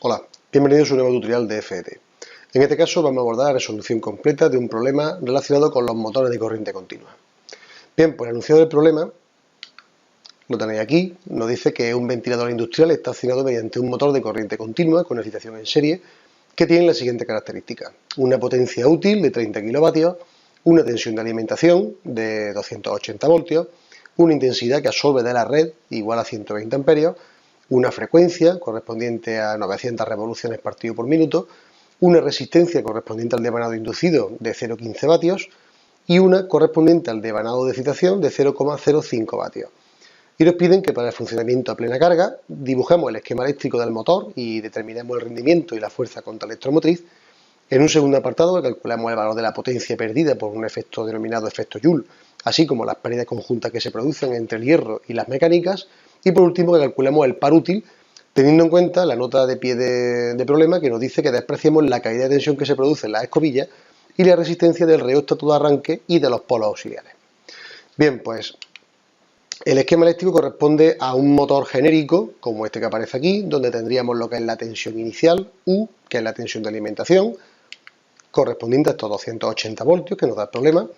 Hola, bienvenidos a un nuevo tutorial de FET. En este caso vamos a abordar la resolución completa de un problema relacionado con los motores de corriente continua. Bien, pues el enunciado del problema, lo tenéis aquí, nos dice que un ventilador industrial está accionado mediante un motor de corriente continua con excitación en serie que tiene la siguiente característica: una potencia útil de 30 kilovatios, una tensión de alimentación de 280 voltios, una intensidad que absorbe de la red igual a 120 amperios, una frecuencia correspondiente a 900 revoluciones partido por minuto, una resistencia correspondiente al devanado inducido de 0,15 vatios y una correspondiente al devanado de excitación de 0,05 vatios. Y nos piden que para el funcionamiento a plena carga dibujemos el esquema eléctrico del motor y determinemos el rendimiento y la fuerza contra electromotriz. En un segundo apartado calculamos el valor de la potencia perdida por un efecto denominado efecto Joule, así como las pérdidas conjuntas que se producen entre el hierro y las mecánicas. Y por último que calculemos el par útil, teniendo en cuenta la nota de pie de problema que nos dice que despreciemos la caída de tensión que se produce en las escobillas y la resistencia del reóstato de arranque y de los polos auxiliares. Bien, pues el esquema eléctrico corresponde a un motor genérico, como este que aparece aquí, donde tendríamos lo que es la tensión inicial, U, que es la tensión de alimentación, correspondiente a estos 280 voltios, que nos da el problema.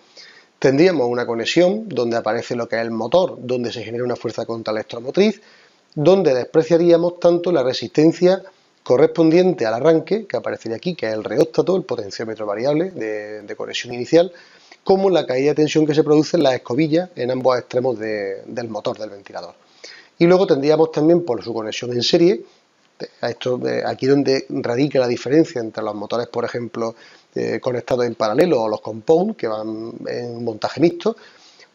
Tendríamos una conexión donde aparece lo que es el motor, donde se genera una fuerza contraelectromotriz, donde despreciaríamos tanto la resistencia correspondiente al arranque, que aparecería aquí, que es el reóstato, el potenciómetro variable de conexión inicial, como la caída de tensión que se produce en las escobillas en ambos extremos del motor del ventilador. Y luego tendríamos también por su conexión en serie, aquí donde radica la diferencia entre los motores, por ejemplo, conectados en paralelo o los compound, que van en montaje mixto,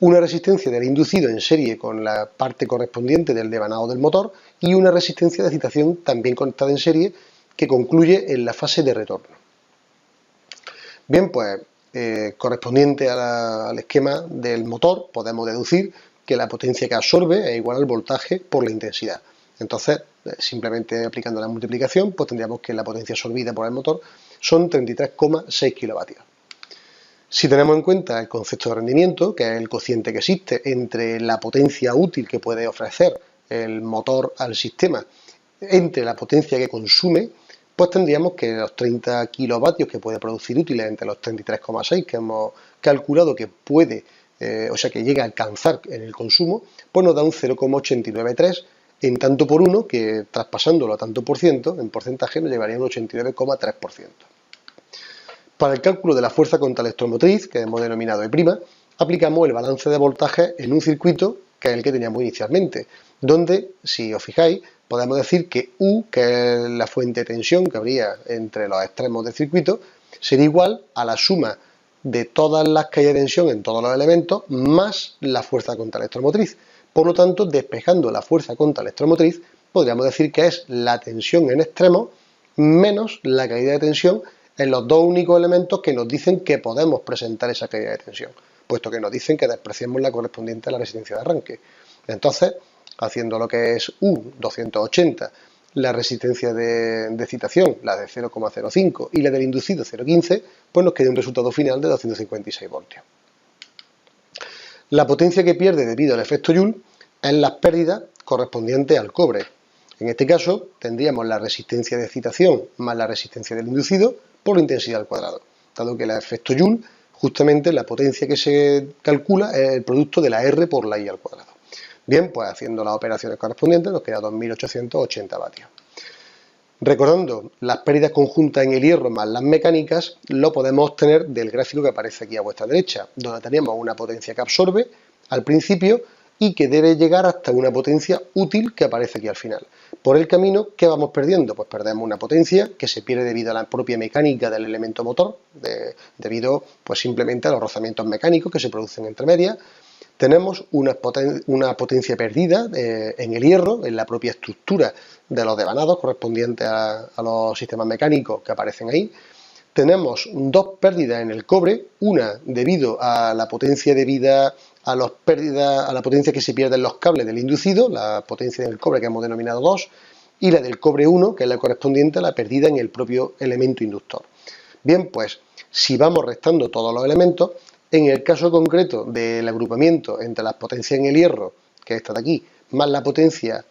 una resistencia del inducido en serie con la parte correspondiente del devanado del motor y una resistencia de excitación también conectada en serie que concluye en la fase de retorno. Bien, pues correspondiente al esquema del motor podemos deducir que la potencia que absorbe es igual al voltaje por la intensidad. Entonces, simplemente aplicando la multiplicación, pues tendríamos que la potencia absorbida por el motor son 33,6 kilovatios. Si tenemos en cuenta el concepto de rendimiento, que es el cociente que existe entre la potencia útil que puede ofrecer el motor al sistema entre la potencia que consume, pues tendríamos que los 30 kilovatios que puede producir útiles entre los 33,6 que hemos calculado que puede, que llega a alcanzar en el consumo, pues nos da un 0,893 en tanto por uno, que traspasándolo a tanto por ciento, en porcentaje nos llevaría a un 89,3%. Para el cálculo de la fuerza contraelectromotriz, que hemos denominado E', aplicamos el balance de voltaje en un circuito que es el que teníamos inicialmente, donde, si os fijáis, podemos decir que U, que es la fuente de tensión que habría entre los extremos del circuito, sería igual a la suma de todas las caídas de tensión en todos los elementos más la fuerza contraelectromotriz. Por lo tanto, despejando la fuerza contraelectromotriz, podríamos decir que es la tensión en extremos menos la caída de tensión en los dos únicos elementos que nos dicen que podemos presentar esa caída de tensión, puesto que nos dicen que despreciemos la correspondiente a la resistencia de arranque. Entonces, haciendo lo que es U 280, la resistencia de excitación, la de 0,05 y la del inducido 0,15, pues nos queda un resultado final de 256 voltios. La potencia que pierde debido al efecto Joule es las pérdidas correspondientes al cobre. En este caso tendríamos la resistencia de excitación más la resistencia del inducido por la intensidad al cuadrado, dado que el efecto Joule, justamente la potencia que se calcula es el producto de la R por la I al cuadrado. Bien, pues haciendo las operaciones correspondientes nos queda 2.880 vatios. Recordando las pérdidas conjuntas en el hierro más las mecánicas, lo podemos obtener del gráfico que aparece aquí a vuestra derecha, donde tenemos una potencia que absorbe al principio y que debe llegar hasta una potencia útil que aparece aquí al final. Por el camino, ¿qué vamos perdiendo? Pues perdemos una potencia que se pierde debido a la propia mecánica del elemento motor, debido pues simplemente a los rozamientos mecánicos que se producen entre medias. Tenemos una potencia perdida en el hierro, en la propia estructura de los devanados correspondientes a los sistemas mecánicos que aparecen ahí. Tenemos dos pérdidas en el cobre, una debido a la potencia debida a la potencia que se pierde en los cables del inducido, la potencia del cobre que hemos denominado 2, y la del cobre 1, que es la correspondiente a la pérdida en el propio elemento inductor. Bien, pues si vamos restando todos los elementos, en el caso concreto del agrupamiento entre las potencias en el hierro, que es esta de aquí, más la potencia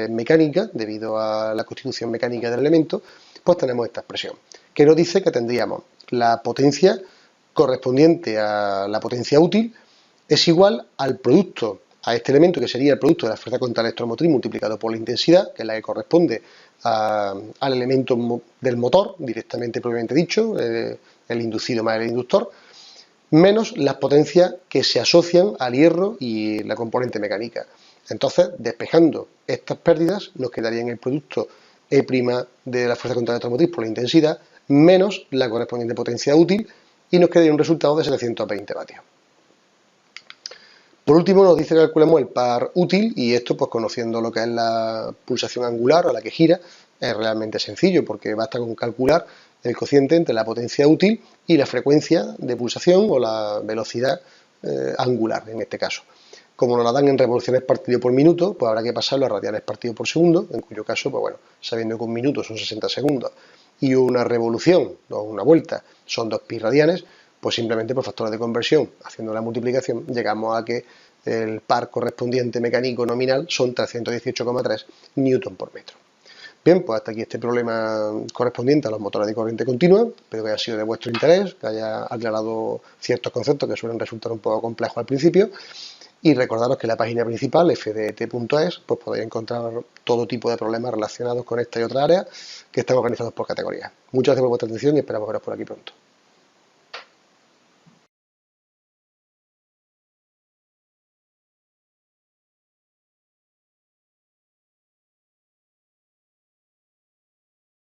mecánica, debido a la constitución mecánica del elemento, pues tenemos esta expresión, que nos dice que tendríamos la potencia correspondiente a la potencia útil es igual al producto, a este elemento que sería el producto de la fuerza contra electromotriz multiplicado por la intensidad, que es la que corresponde al elemento del motor, directamente propiamente dicho, el inducido más el inductor, menos las potencias que se asocian al hierro y la componente mecánica. Entonces, despejando estas pérdidas, nos quedaría en el producto E' de la fuerza contra la electromotriz por la intensidad, menos la correspondiente potencia útil, y nos quedaría un resultado de 720 vatios. Por último, nos dice que calculemos el par útil, y esto, pues conociendo lo que es la pulsación angular o la que gira, es realmente sencillo, porque basta con calcular el cociente entre la potencia útil y la frecuencia de pulsación o la velocidad angular, en este caso. Como nos la dan en revoluciones partido por minuto, pues habrá que pasarlo a radianes partido por segundo, en cuyo caso, pues bueno, sabiendo que un minuto son 60 segundos y una revolución o una vuelta son 2 pi radianes, pues simplemente por factores de conversión, haciendo la multiplicación, llegamos a que el par correspondiente mecánico nominal son 318,3 newton por metro. Bien, pues hasta aquí este problema correspondiente a los motores de corriente continua. Espero que haya sido de vuestro interés, que haya aclarado ciertos conceptos que suelen resultar un poco complejos al principio. Y recordaros que en la página principal, fdt.es, pues podéis encontrar todo tipo de problemas relacionados con esta y otras áreas que están organizados por categorías. Muchas gracias por vuestra atención y esperamos veros por aquí pronto.